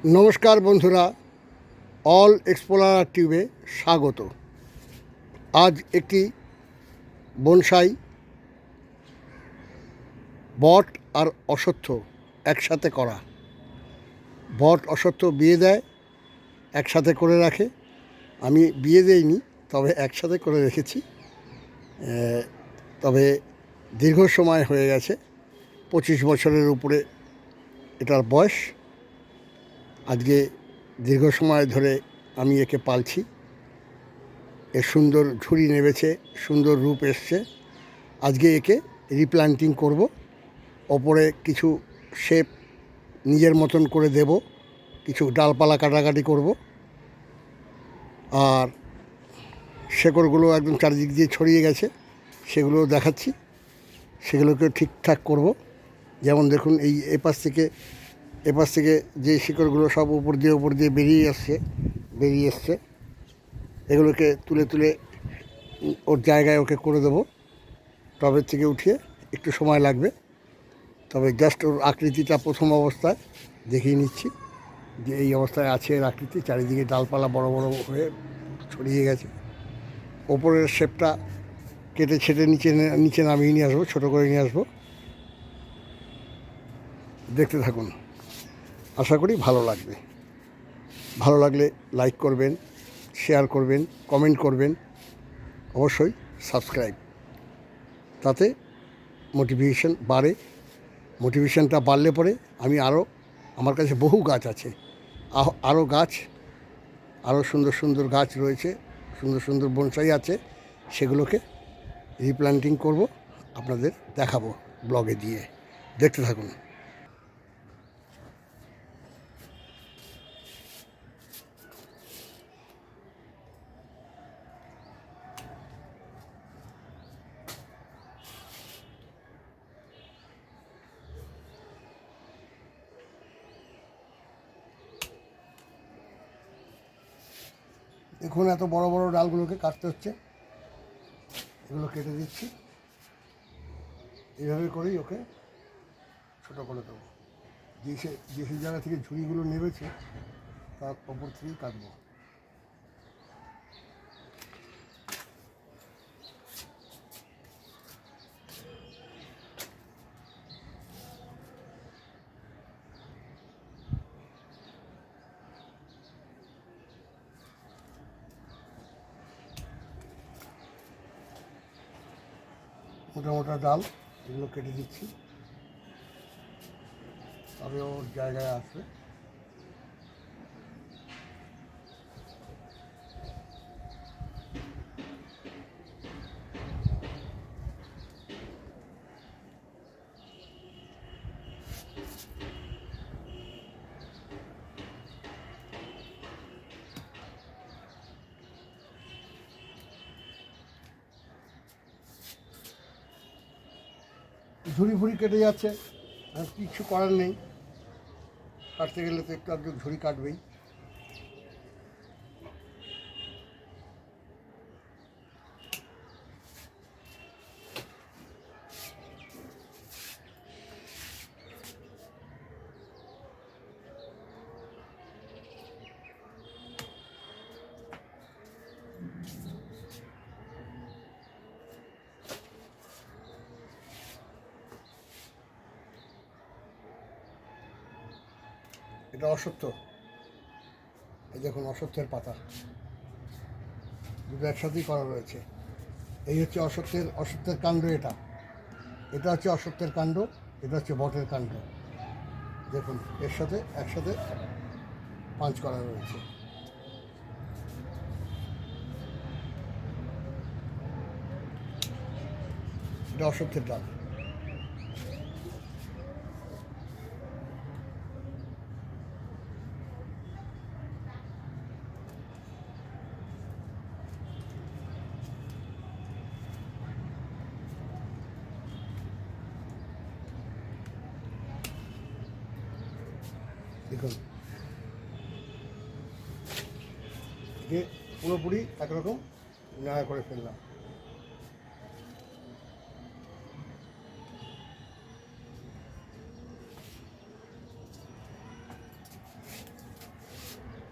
নমস্কার বন্ধুরা, all explorer টিউবে স্বাগত। আজ একটি বনসাই বট আর অশ্বত্থ একসাথে করা। বট অশ্বত্থ বিয়ে দেয়, একসাথে করে রাখে। আমি বিয়ে দেইনি, তবে একসাথে করে রেখেছি। তবে দীর্ঘ সময় হয়ে গেছে, 25 বছরের উপরে এটার বয়স। আজকে দীর্ঘ সময় ধরে আমি একে পালছি। এর সুন্দর ঝুড়ি নেমেছে, সুন্দর রূপ এসছে। আজকে একে রিপ্ল্যান্টিং করব, ওপরে কিছু শেপ নিজের মতন করে দেব, কিছু ডালপালা কাটাকাটি করব, আর শেকড়গুলো একদম চারিদিক দিয়ে ছড়িয়ে গেছে, সেগুলো দেখাচ্ছি। সেগুলোকে ঠিকঠাক করব। যেমন দেখুন, এই এপাশ থেকে যে শিকড়গুলো সব উপর দিয়ে বেরিয়ে এসছে, এগুলোকে তুলে তুলে ওর জায়গায় ওকে করে দেবো। টবের থেকে উঠিয়ে একটু সময় লাগবে, তবে জাস্ট ওর আকৃতিটা প্রথম অবস্থায় দেখিয়ে নিচ্ছি যে এই অবস্থায় আছে এর আকৃতি। চারিদিকে ডালপালা বড় বড় হয়ে ছড়িয়ে গেছে। ওপরের শেপটা কেটে ছেটে নিচে নামিয়ে নিয়ে আসবো, ছোটো করে নিয়ে আসবো। দেখতে থাকুন, আশা করি ভালো লাগবে। ভালো লাগলে লাইক করবেন, শেয়ার করবেন, কমেন্ট করবেন, অবশ্যই সাবস্ক্রাইব। তাতে মোটিভেশন বাড়ে। মোটিভেশনটা বাড়লে পরে আমার কাছে বহু গাছ আছে, আরও সুন্দর সুন্দর গাছ রয়েছে, সুন্দর সুন্দর বনসাই আছে। সেগুলোকে রিপ্ল্যান্টিং করব, আপনাদের দেখাবো ব্লগে দিয়ে। দেখতে থাকুন। দেখুন, এত বড় বড় ডালগুলোকে কাটতে হচ্ছে, এগুলো কেটে দিচ্ছি। এইভাবে করেই ওকে ছোটো করে দেবো। যে জায়গা থেকে ঝুড়িগুলো নেমেছে তার ওপর থেকেই কাটবো। মোটা মোটা ডাল এগুলো কেটে দিচ্ছি, তবে ওর জায়গায় আসবে। ঝুড়ি ফুড়ি কেটে যাচ্ছে, আর কিছু করার নেই। কাটতে গেলে তো একটু আধটু ঝুড়ি কাটবেই। এটা অশ্বত্থ। এই দেখুন, অশ্বত্থের পাতা দুটো একসাথেই করা রয়েছে। এই হচ্ছে অশ্বত্থের কাণ্ড। এটা হচ্ছে অশ্বত্থের কাণ্ড, এটা হচ্ছে বটের কাণ্ড। দেখুন, এর সাথে একসাথে পাঁচ করা রয়েছে। এটা অশ্বত্থের ডাল। দেখুন, একে পুরোপুরি একরকম নাড়া করে ফেললাম।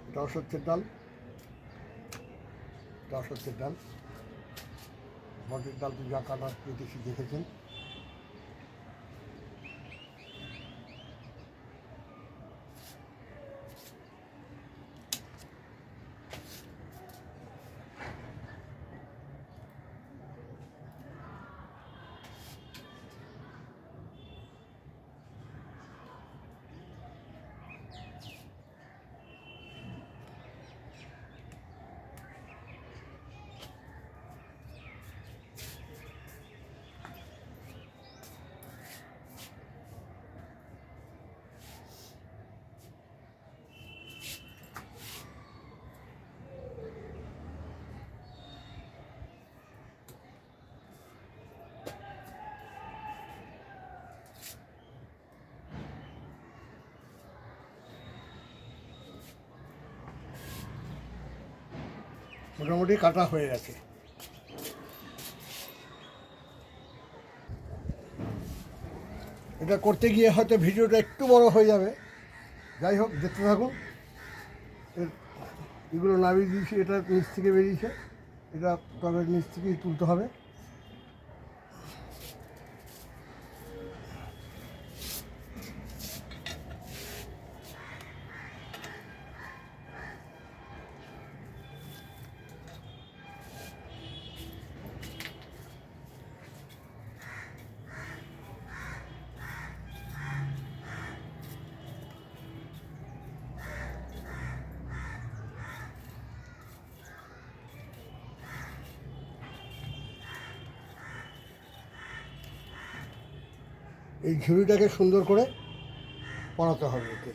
এটা অসত্যের ডাল, এটা অসত্যের ডাল। বটের ডাল তো যা কাটা কেটেছি দেখেছেন। মোটামুটি কাটা হয়ে গেছে। এটা করতে গিয়ে হয়তো ভিডিওটা একটু বড় হয়ে যাবে, যাই হোক দেখতে থাকুন। এগুলো নামিয়ে দিয়েছি, এটা নিচ থেকে বেরিয়েছে, এটা তবে নিচ থেকেই তুলতে হবে। এই ঝুড়িটাকে সুন্দর করে পরাতে হবে এতে।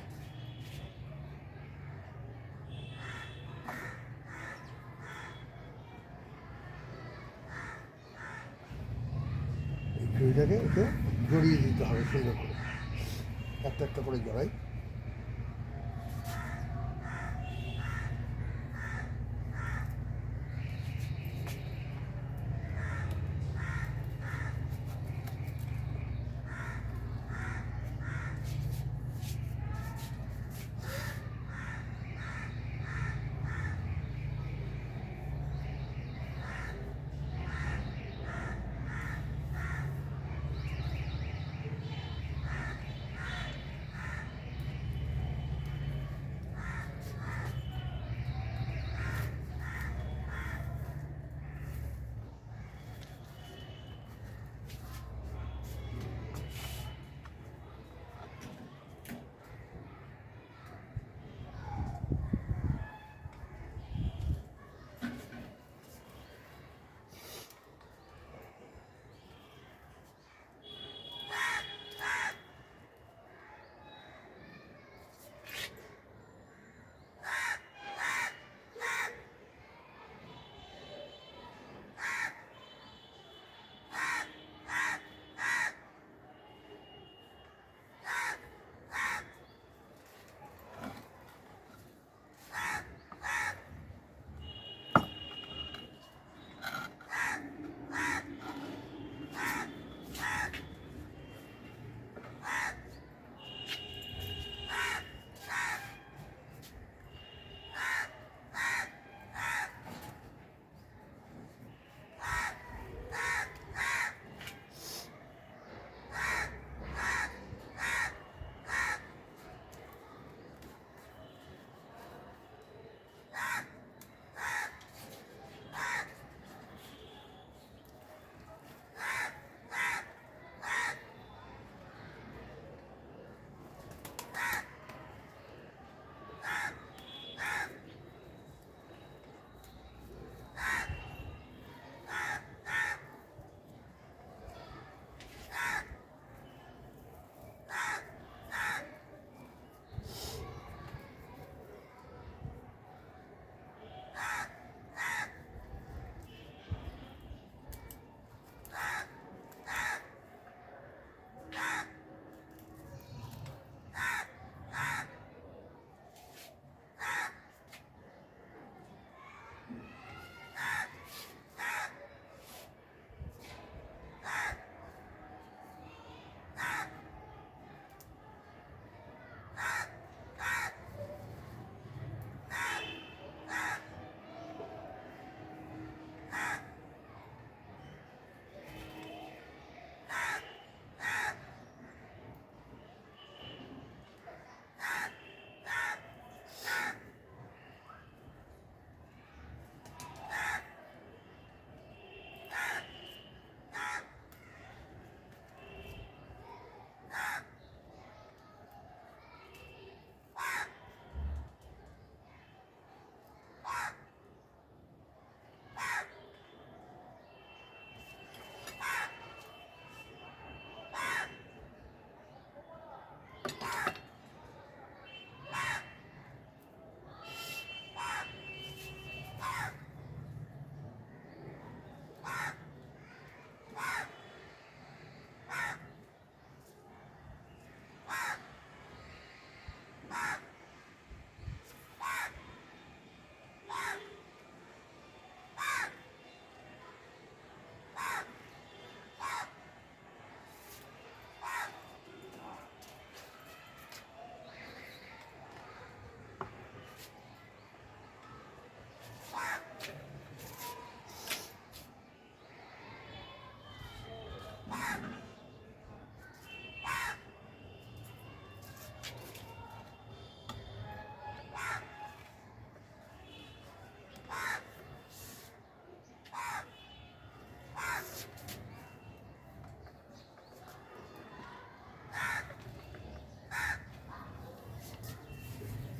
এই ঝুড়িটাকে এতে জড়িয়ে দিতে হবে সুন্দর করে, একটা একটা করে জড়াই।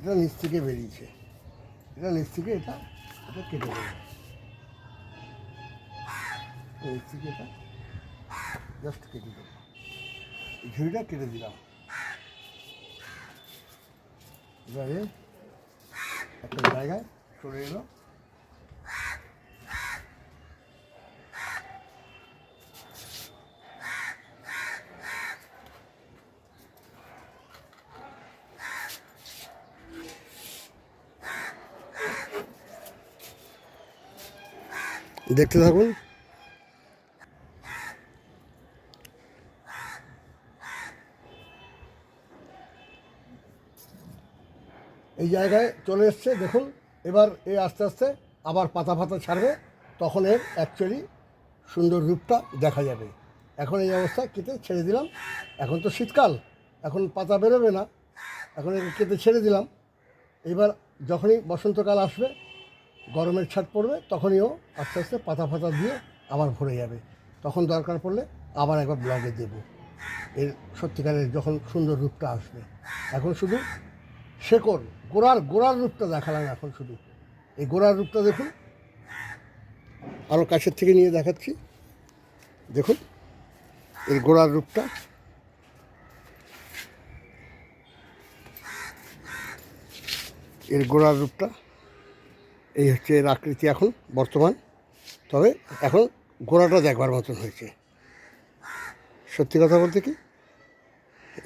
এটা নিচ থেকে বেরিয়েছে, এটা নিচ থেকে এটা এটা কেটে দেবো, নিচ থেকে এটা জাস্ট কেটে দেবো, এই ঝুড়িটা কেটে দিলাম। এবারে একটা জায়গায় চলে এলো, দেখতে থাকুন। এই জায়গায় চলে এসছে দেখুন। এবার এ আস্তে আস্তে আবার পাতা ফাতা ছাড়বে, তখন এর অ্যাকচুয়ালি সুন্দর রূপটা দেখা যাবে। এখন এই অবস্থায় কেটে ছেড়ে দিলাম। এখন তো শীতকাল, এখন পাতা বেরোবে না, এখন একে কেটে ছেড়ে দিলাম। এবার যখনই বসন্তকাল আসবে, গরমের ছাদ পড়বে, তখনই ও আস্তে আস্তে পাতা ফাতা দিয়ে আবার ভরে যাবে। তখন দরকার পড়লে আবার একবার ব্লগে দেব এর সত্যিকারের যখন সুন্দর রূপটা আসবে। এখন শুধু শেকড় গোড়ার রূপটা দেখালাম। এখন শুধু এই গোড়ার রূপটা দেখুন, আরও কাছের থেকে নিয়ে দেখাচ্ছি। দেখুন এর গোড়ার রূপটা, এর গোড়ার রূপটা এই হচ্ছে এর আকৃতি এখন বর্তমান। তবে এখন গোড়াটা দেখবার মতন হয়েছে। সত্যি কথা বলতে কি,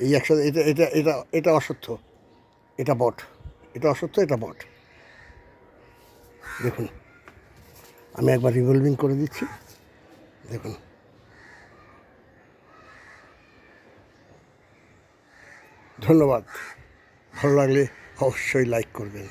এই একসাথে এটা এটা এটা এটা অসত্য, এটা বট, এটা অসত্য, এটা বট। দেখুন আমি একবার রিভলভিং করে দিচ্ছি, দেখুন। ধন্যবাদ। ভালো লাগলে অবশ্যই লাইক করবেন।